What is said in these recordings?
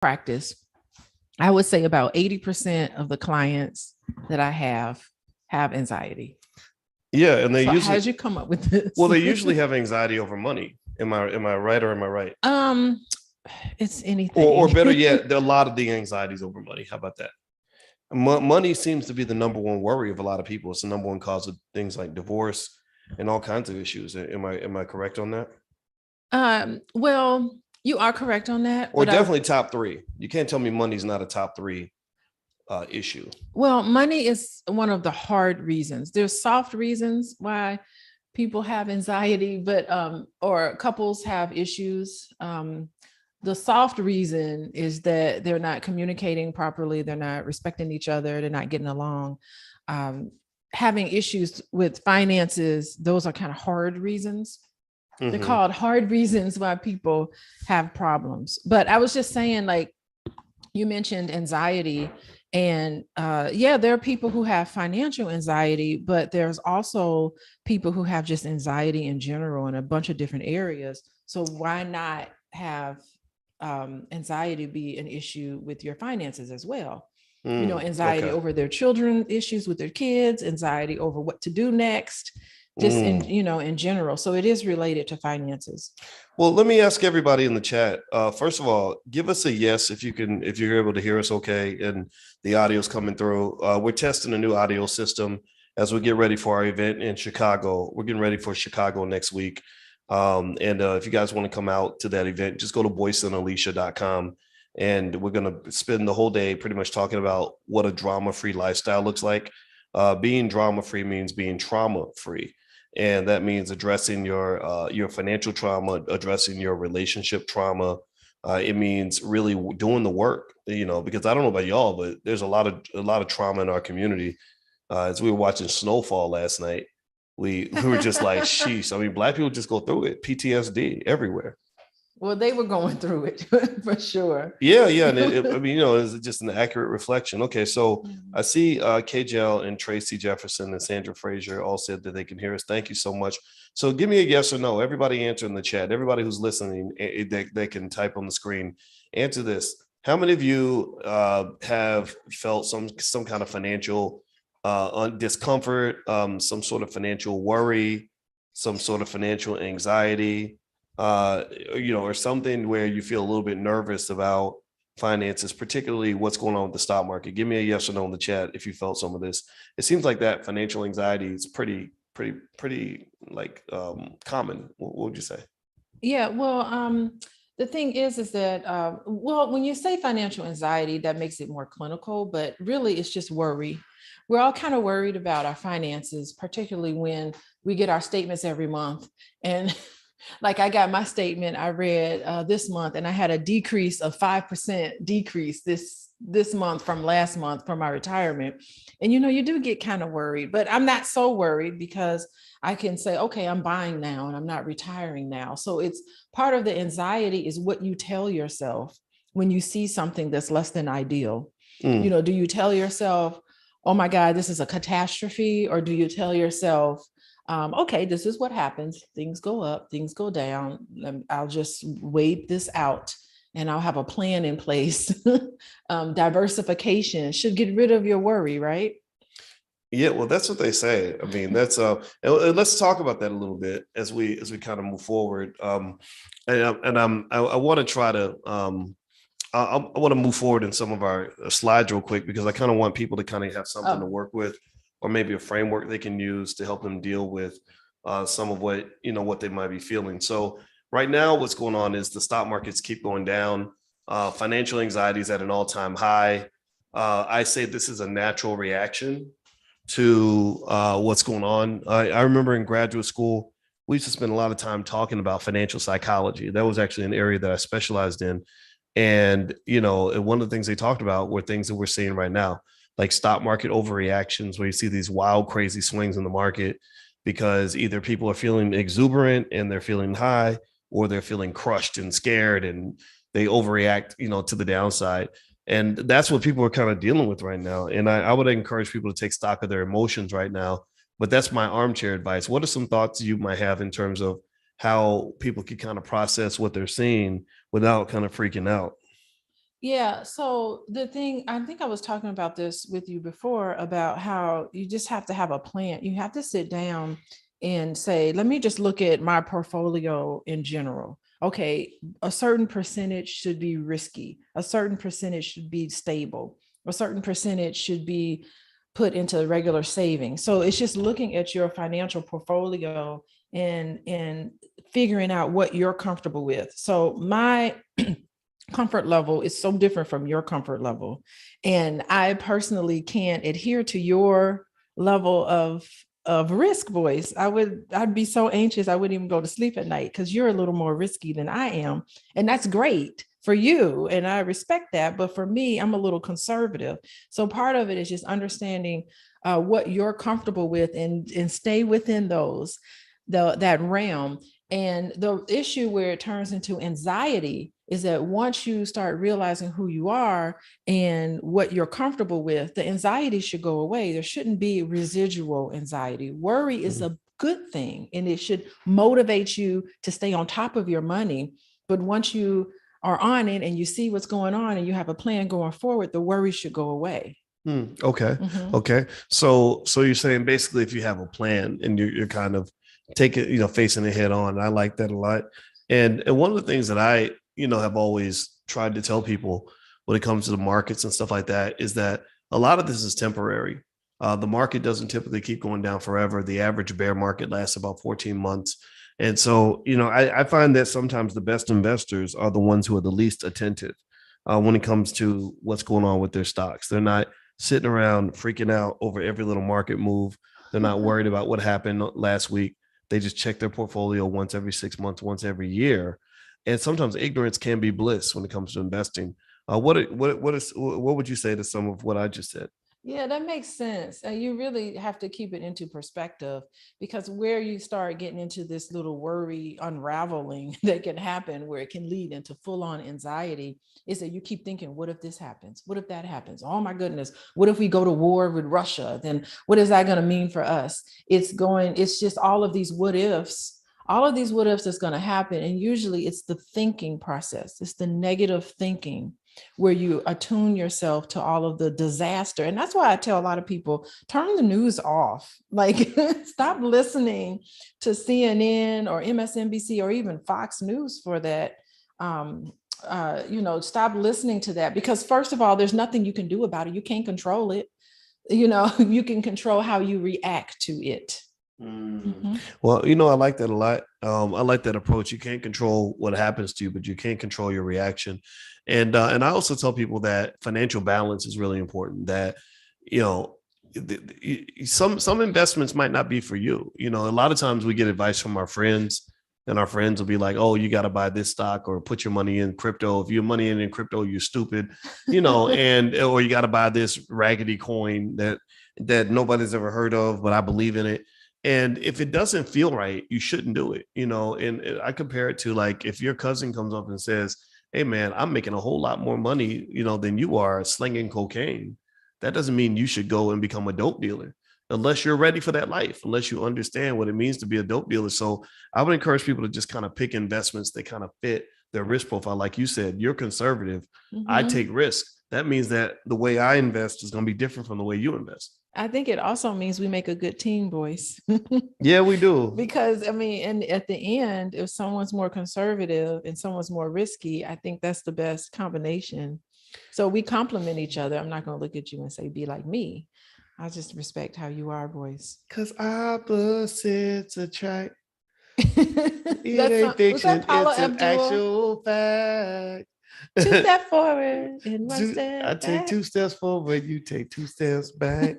practice, I would say about 80% of the clients that I have anxiety. Yeah, and they So how usually did you come up with this? well, they usually have anxiety over money. Am I right or am I right? um, it's Or anything. better yet, there are a lot of the anxieties over money. How about that? Money seems to be the number one worry of a lot of people. It's the number one cause of things like divorce and all kinds of issues. Am I correct on that? Well, you are correct on that, Or but definitely top three. You can't tell me money's not a top three issue. well, money is one of the hard reasons. There's soft reasons why people have anxiety, but or couples have issues. The soft reason is that they're not communicating properly, they're not respecting each other, they're not getting along. Um, Having issues with finances, those are kind of hard reasons. They're Mm-hmm. called hard reasons why people have problems. But I was just saying, like, you mentioned anxiety, and yeah, there are people who have financial anxiety, but there's also people who have just anxiety in general in a bunch of different areas. So why not have anxiety be an issue with your finances as well? Anxiety Okay. over their children, issues with their kids, anxiety over what to do next, just in general. So it is related to finances. Well, let me ask everybody in the chat. First of all, give us a yes if you can, if you're able to hear us okay, and the audio's coming through. We're testing a new audio system as we get ready for our event in Chicago. We're getting ready for Chicago next week. And if you guys want to come out to that event, just go to boyceandalicia.com. And we're going to spend the whole day pretty much talking about what a drama-free lifestyle looks like. Being drama-free means being trauma-free. And that means addressing your financial trauma, addressing your relationship trauma. It means really doing the work, because I don't know about y'all, but there's a lot of trauma in our community. As we were watching Snowfall last night, we were just like, sheesh. I mean, Black people just go through it. PTSD everywhere. Well, they were going through it for sure. Yeah. And I mean, it's just an accurate reflection. Okay, so I see KJL and Tracy Jefferson and Sandra Frazier all said that they can hear us. Thank you so much. So give me a yes or no. Everybody answer in the chat. Everybody who's listening, they can type on the screen. Answer this. How many of you have felt some kind of financial discomfort, some sort of financial worry, some sort of financial anxiety? Or something where you feel a little bit nervous about finances, particularly what's going on with the stock market. Give me a yes or no in the chat if you felt some of this. It seems like that financial anxiety is pretty like common. What would you say? Yeah, well, the thing is that, well, when you say financial anxiety, that makes it more clinical, but really it's just worry. We're all kind of worried about our finances, particularly when we get our statements every month. And like I got my statement I read this month, and I had a decrease of 5% decrease this month from last month from my retirement. And you do get kind of worried, but I'm not so worried because I can say, okay, I'm buying now and I'm not retiring now. So it's part of the anxiety is what you tell yourself when you see something that's less than ideal. Do you tell yourself, oh my God, this is a catastrophe? Or do you tell yourself, okay, this is what happens. Things go up, things go down. I'll just wait this out and I'll have a plan in place. Diversification should get rid of your worry, right? Yeah, well, that's what they say. I mean, that's and let's talk about that a little bit as we kind of move forward. I want to try to I want to move forward in some of our slides real quick because I kind of want people to kind of have something to work with, or maybe a framework they can use to help them deal with some of what they might be feeling. So right now, what's going on is the stock markets keep going down. Financial anxiety is at an all-time high. I say this is a natural reaction to what's going on. I remember in graduate school, we used to spend a lot of time talking about financial psychology. That was actually an area that I specialized in. And, one of the things they talked about were things that we're seeing right now, like stock market overreactions, where you see these wild, crazy swings in the market because either people are feeling exuberant and they're feeling high, or they're feeling crushed and scared and they overreact, to the downside. And that's what people are kind of dealing with right now. And I would encourage people to take stock of their emotions right now. But that's my armchair advice. What are some thoughts you might have in terms of how people can kind of process what they're seeing without kind of freaking out? Yeah. So the thing, I think I was talking about this with you before about how you just have to have a plan. You have to sit down and say, let me just look at my portfolio in general. Okay, a certain percentage should be risky, a certain percentage should be stable, a certain percentage should be put into regular savings. So it's just looking at your financial portfolio and figuring out what you're comfortable with. So my comfort level is so different from your comfort level. And I personally can't adhere to your level of risk, voice. I'd be so anxious I wouldn't even go to sleep at night because you're a little more risky than I am. And that's great for you. And I respect that. But for me, I'm a little conservative. So part of it is just understanding what you're comfortable with and stay within that realm. And the issue where it turns into anxiety is that once you start realizing who you are and what you're comfortable with, the anxiety should go away. There shouldn't be residual anxiety. Worry is a good thing and it should motivate you to stay on top of your money. But once you are on it and you see what's going on and you have a plan going forward, the worry should go away. Okay. Okay. So you're saying basically if you have a plan and you're kind of taking, facing it head on. I like that a lot. And one of the things that I, have always tried to tell people when it comes to the markets and stuff like that is that a lot of this is temporary. The market doesn't typically keep going down forever. The average bear market lasts about 14 months. And so, I find that sometimes the best investors are the ones who are the least attentive when it comes to what's going on with their stocks. They're not sitting around freaking out over every little market move. They're not worried about what happened last week. They just check their portfolio once every 6 months, once every year. And sometimes ignorance can be bliss when it comes to investing. What would you say to some of what I just said? Yeah, that makes sense. You really have to keep it into perspective because where you start getting into this little worry unraveling that can happen, where it can lead into full on anxiety, is that you keep thinking, what if this happens? What if that happens? Oh my goodness. What if we go to war with Russia? Then what is that going to mean for us? It's just all of these what ifs. All of these what ifs is going to happen. And usually it's the thinking process, it's the negative thinking where you attune yourself to all of the disaster. And that's why I tell a lot of people, turn the news off. Like, stop listening to CNN or MSNBC or even Fox News for that. Stop listening to that because first of all, there's nothing you can do about it. You can't control it. You can control how you react to it. Mm. Well, I like that a lot. I like that approach. You can't control what happens to you, but you can control your reaction. And I also tell people that financial balance is really important. That you know, some investments might not be for you. A lot of times we get advice from our friends, and our friends will be like, "Oh, you got to buy this stock or put your money in crypto. If your money in crypto, you're stupid." And or you got to buy this raggedy coin that nobody's ever heard of, but I believe in it. And if it doesn't feel right, you shouldn't do it, And I compare it to like if your cousin comes up and says, "Hey man, I'm making a whole lot more money, than you are slinging cocaine." That doesn't mean you should go and become a dope dealer unless you're ready for that life, unless you understand what it means to be a dope dealer. So I would encourage people to just kind of pick investments that kind of fit their risk profile. Like you said, you're conservative. I take risk. That means that the way I invest is going to be different from the way you invest. I think it also means we make a good team, boys. Yeah, we do. Because I mean, and at the end, if someone's more conservative and someone's more risky, I think that's the best combination. So we complement each other. I'm not going to look at you and say, be like me. I just respect how you are, boys. Because opposites attract. It ain't fiction, it's an actual fact. 2 steps forward and 1 step I take back. 2 steps forward, you take 2 steps back.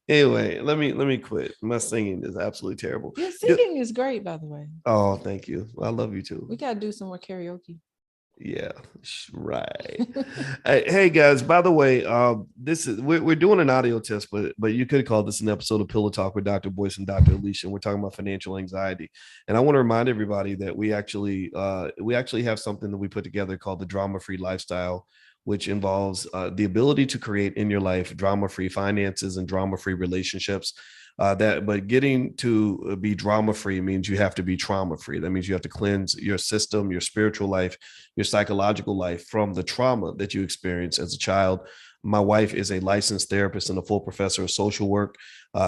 Anyway, let me quit. My singing is absolutely terrible. Your singing is great, by the way. Oh, thank you. I love you too. We got to do some more karaoke. Yeah, right. Hey guys, by the way, we're doing an audio test, but you could call this an episode of Pillow Talk with Dr. Boyce and Dr. Alicia. And we're talking about financial anxiety, and I want to remind everybody that we actually have something that we put together called the Drama Free Lifestyle, which involves the ability to create in your life drama free finances and drama free relationships. But getting to be drama free means you have to be trauma free. That means you have to cleanse your system, your spiritual life, your psychological life from the trauma that you experienced as a child. My wife is a licensed therapist and a full professor of social work,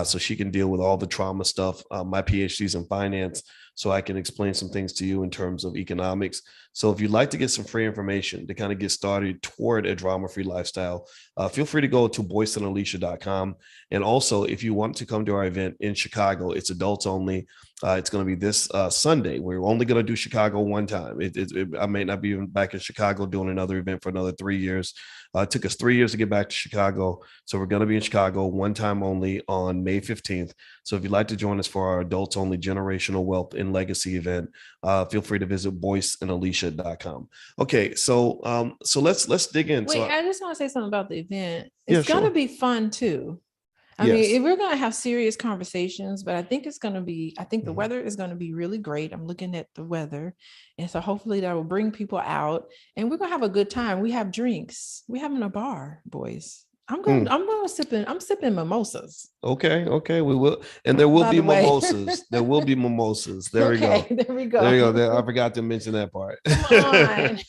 so she can deal with all the trauma stuff. My PhD is in finance, so I can explain some things to you in terms of economics. So if you'd like to get some free information to kind of get started toward a drama-free lifestyle, feel free to go to boyceandalicia.com. And also, if you want to come to our event in Chicago, it's adults only. It's going to be this Sunday. We're only going to do Chicago one time. I may not be back in Chicago doing another event for another 3 years. It took us 3 years to get back to Chicago. So we're going to be in Chicago one time only on May 15th. So if you'd like to join us for our adults only generational wealth and legacy event, feel free to visit boyceandalicia.com. Okay. So let's dig in. Wait, I just want to say something about the event. It's Yeah, going to sure. be fun too. I Yes. mean, we're going to have serious conversations, but I think the Mhm. weather is going to be really great. I'm looking at the weather. And so hopefully that will bring people out and we're going to have a good time. We have drinks. We're having a bar, boys. Mm. I'm sipping mimosas, Okay. We will, and there will by be the way. mimosas. There will be mimosas. There we Okay, go. there we There you go. go. I forgot to mention that part. Come on.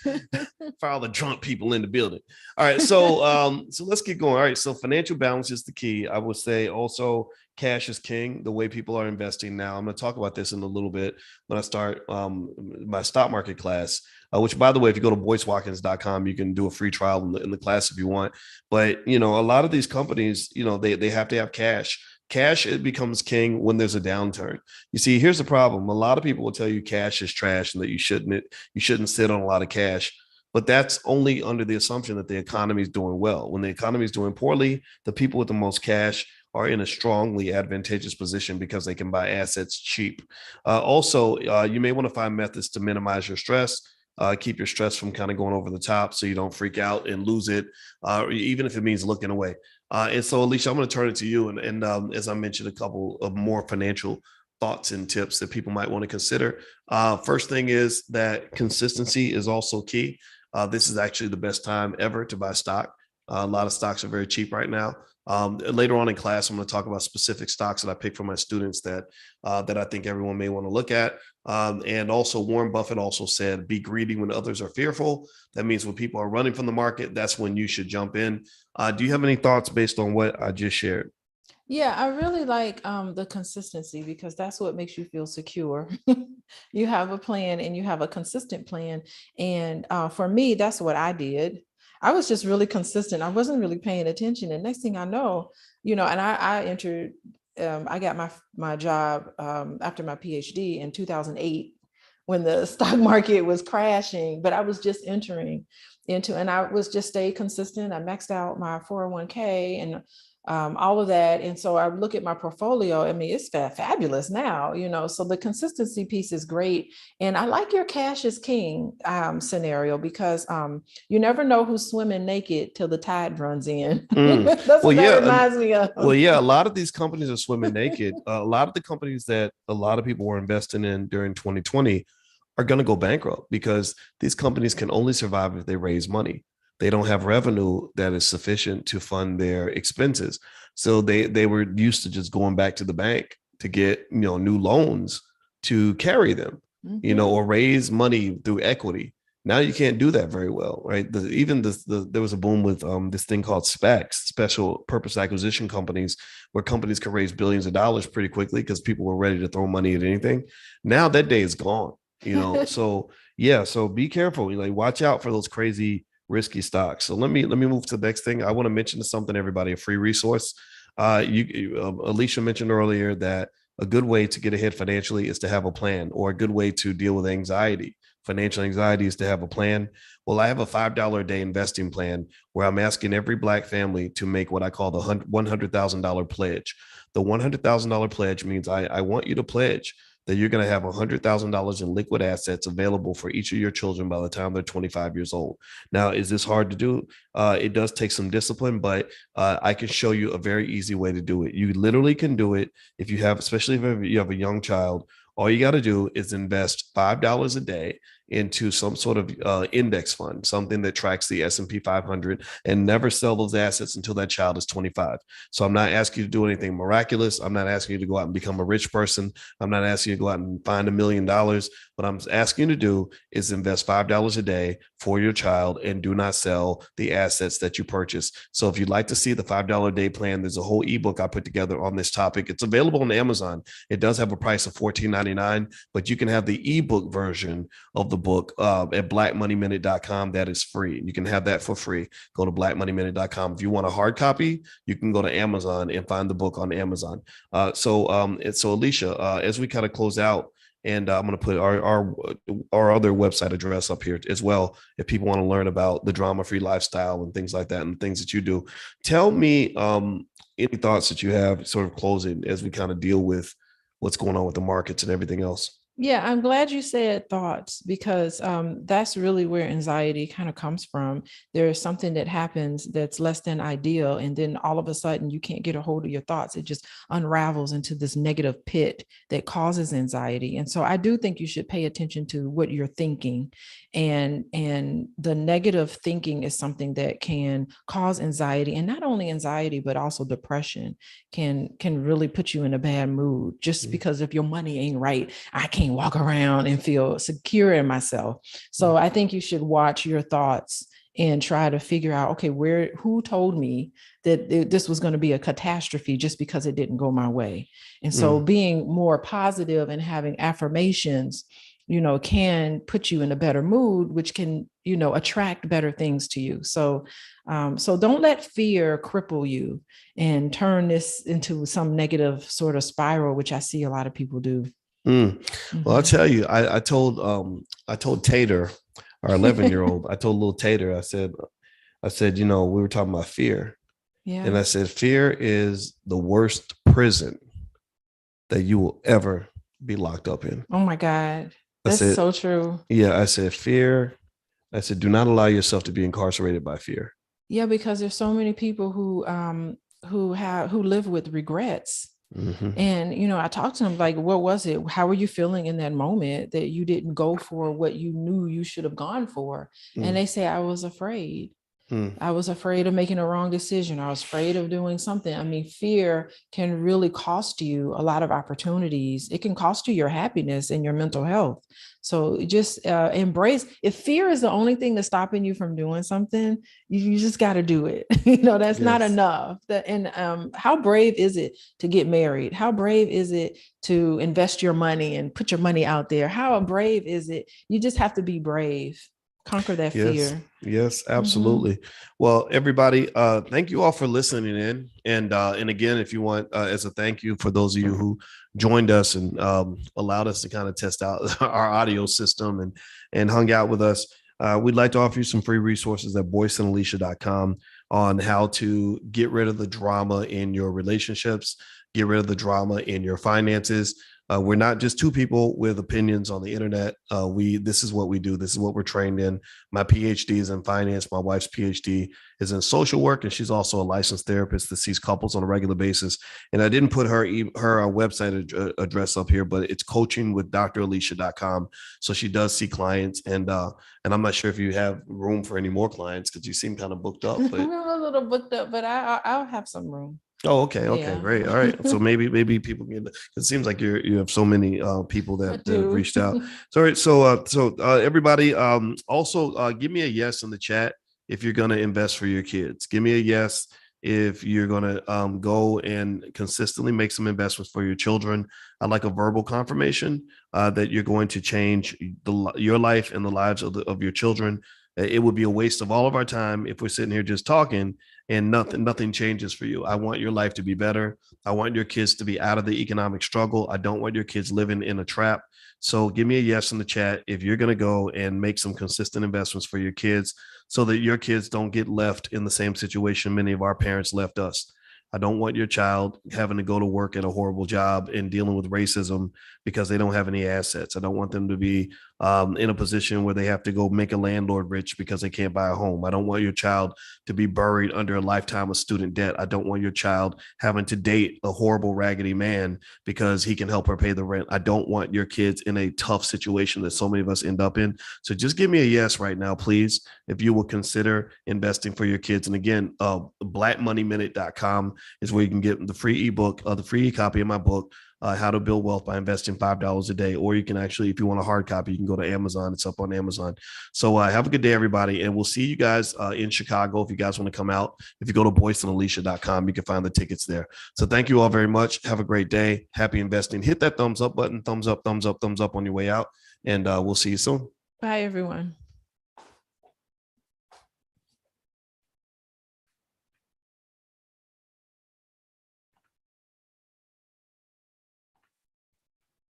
For all the drunk people in the building. All right. So let's get going. All right. So financial balance is the key. I would say also cash is king, the way people are investing now. I'm going to talk about this in a little bit when I start my stock market class, which by the way, if you go to boycewatkins.com, you can do a free trial in the class if you want. But, a lot of these companies, they have to have cash. Cash, it becomes king when there's a downturn. You see, here's the problem. A lot of people will tell you cash is trash and that you shouldn't sit on a lot of cash. But that's only under the assumption that the economy is doing well. When the economy is doing poorly, the people with the most cash are in a strongly advantageous position because they can buy assets cheap. Also, you may want to find methods to minimize your stress. Keep your stress from kind of going over the top so you don't freak out and lose it, even if it means looking away. And so, Alicia, I'm going to turn it to you. And as I mentioned, a couple of more financial thoughts and tips that people might want to consider. First thing is that consistency is also key. This is actually the best time ever to buy stock. A lot of stocks are very cheap right now. Later on in class, I'm going to talk about specific stocks that I pick for my students that I think everyone may want to look at. And also, Warren Buffett also said, "Be greedy when others are fearful." That means when people are running from the market, that's when you should jump in. Do you have any thoughts based on what I just shared? Yeah, I really like the consistency because that's what makes you feel secure. You have a plan and you have a consistent plan. And for me, that's what I did. I was just really consistent. I wasn't really paying attention. And next thing I know, and I entered, I got my job after my PhD in 2008 when the stock market was crashing, but I was just entering into, and I was just stayed consistent. I maxed out my 401k and all of that. And so I look at my portfolio. I mean, it's fabulous now, so the consistency piece is great. And I like your cash is king scenario because you never know who's swimming naked till the tide runs in. Mm. That's Well, what that yeah. reminds me of. Well, yeah, a lot of these companies are swimming naked. A lot of the companies that a lot of people were investing in during 2020 are going to go bankrupt because these companies can only survive if they raise money. They don't have revenue that is sufficient to fund their expenses. So they were used to just going back to the bank to get, new loans to carry them, Mhm. or raise money through equity. Now you can't do that very well, right? There was a boom with this thing called SPACs, special purpose acquisition companies, where companies could raise billions of dollars pretty quickly because people were ready to throw money at anything. Now that day is gone, So yeah, so be careful. Like watch out for those crazy risky stocks. So let me move to the next thing. I want to mention to something everybody, a free resource. Alicia mentioned earlier that a good way to get ahead financially is to have a plan, or a good way to deal with anxiety. Financial anxiety is to have a plan. Well, I have a $5 a day investing plan where I'm asking every Black family to make what I call the $100,000 pledge. The $100,000 pledge means I want you to pledge that you're going to have $100,000 in liquid assets available for each of your children by the time they're 25 years old. Now, is this hard to do? It does take some discipline, but I can show you a very easy way to do it. You literally can do it especially if you have a young child. All you got to do is invest $5 a day into some sort of index fund, something that tracks the S&P 500, and never sell those assets until that child is 25. So I'm not asking you to do anything miraculous. I'm not asking you to go out and become a rich person. I'm not asking you to go out and find $1,000,000. What I'm asking you to do is invest $5 a day for your child and do not sell the assets that you purchase. So if you'd like to see the $5 a day plan, there's a whole ebook I put together on this topic. It's available on Amazon. It does have a price of $14.99, but you can have the ebook version of the book at blackmoneyminute.com. That is free. You can have that for free. Go to blackmoneyminute.com. If you want a hard copy, you can go to Amazon and find the book on Amazon. So Alicia, as we kind of close out, and I'm going to put our other website address up here as well, if people want to learn about the drama-free lifestyle and things like that and things that you do. Tell me any thoughts that you have sort of closing as we kind of deal with what's going on with the markets and everything else. Yeah, I'm glad you said thoughts, because that's really where anxiety kind of comes from. There's something that happens that's less than ideal, and then all of a sudden you can't get a hold of your thoughts. It just unravels into this negative pit that causes anxiety. And so I do think you should pay attention to what you're thinking. And the negative thinking is something that can cause anxiety, and not only anxiety, but also depression can really put you in a bad mood. Just because if your money ain't right, I can't walk around and feel secure in myself. So I think you should watch your thoughts and try to figure out, okay, who told me that this was going to be a catastrophe just because it didn't go my way? And so being more positive and having affirmations, can put you in a better mood, which can, attract better things to you. So don't let fear cripple you and turn this into some negative sort of spiral, which I see a lot of people do. Well, I'll tell you, I told Tater, our 11-year-old, I told little Tater, I said, we were talking about fear. Yeah. And I said, fear is the worst prison that you will ever be locked up in. Oh my God. That's so true. Yeah. I said, do not allow yourself to be incarcerated by fear. Yeah. Because there's so many people who live with regrets. Mm-hmm. And, I talked to them like, what was it? How were you feeling in that moment that you didn't go for what you knew you should have gone for? And they say, I was afraid. I was afraid of making a wrong decision. I was afraid of doing something. I mean, fear can really cost you a lot of opportunities. It can cost you your happiness and your mental health. So just embrace. If fear is the only thing that's stopping you from doing something, you just got to do it. That's not enough. How brave is it to get married? How brave is it to invest your money and put your money out there? How brave is it? You just have to be brave. Conquer that fear. Yes, absolutely. Well, everybody, thank you all for listening in. And again, if you want, as a thank you for those of you who joined us and allowed us to kind of test out our audio system and hung out with us, we'd like to offer you some free resources at boyceandalicia.com on how to get rid of the drama in your relationships, get rid of the drama in your finances. We're not just two people with opinions on the internet. This is what we do. This is what we're trained in. My PhD is in finance. My wife's PhD is in social work, and she's also a licensed therapist that sees couples on a regular basis. And I didn't put her website address up here, but it's coachingwithdralicia.com. So she does see clients, and I'm not sure if you have room for any more clients because you seem kind of booked up. But I'm a little booked up, but I'll have some room. Oh, okay. Yeah. Great. All right. So maybe people can, it seems like you have so many people that reached out. So everybody, also give me a yes in the chat if you're going to invest for your kids. Give me a yes if you're going to go and consistently make some investments for your children. I'd like a verbal confirmation that you're going to change your life and the lives of your children. It would be a waste of all of our time if we're sitting here just talking and nothing changes for you. I want your life to be better. I want your kids to be out of the economic struggle. I don't want your kids living in a trap. So give me a yes in the chat if you're going to go and make some consistent investments for your kids so that your kids don't get left in the same situation many of our parents left us. I don't want your child having to go to work at a horrible job and dealing with racism because they don't have any assets. I don't want them to be in a position where they have to go make a landlord rich because they can't buy a home. I don't want your child to be buried under a lifetime of student debt. I don't want your child having to date a horrible, raggedy man because he can help her pay the rent. I don't want your kids in a tough situation that so many of us end up in. So just give me a yes right now, please, if you will consider investing for your kids. And again, blackmoneyminute.com is where you can get the free ebook, the free copy of my book, How to Build Wealth by Investing $5 a Day. Or you can actually, if you want a hard copy, you can go to Amazon. It's up on Amazon. So have a good day, everybody. And we'll see you guys in Chicago if you guys want to come out. If you go to boycenalicia.com, you can find the tickets there. So thank you all very much. Have a great day. Happy investing. Hit that thumbs up button, thumbs up on your way out. And we'll see you soon. Bye, everyone.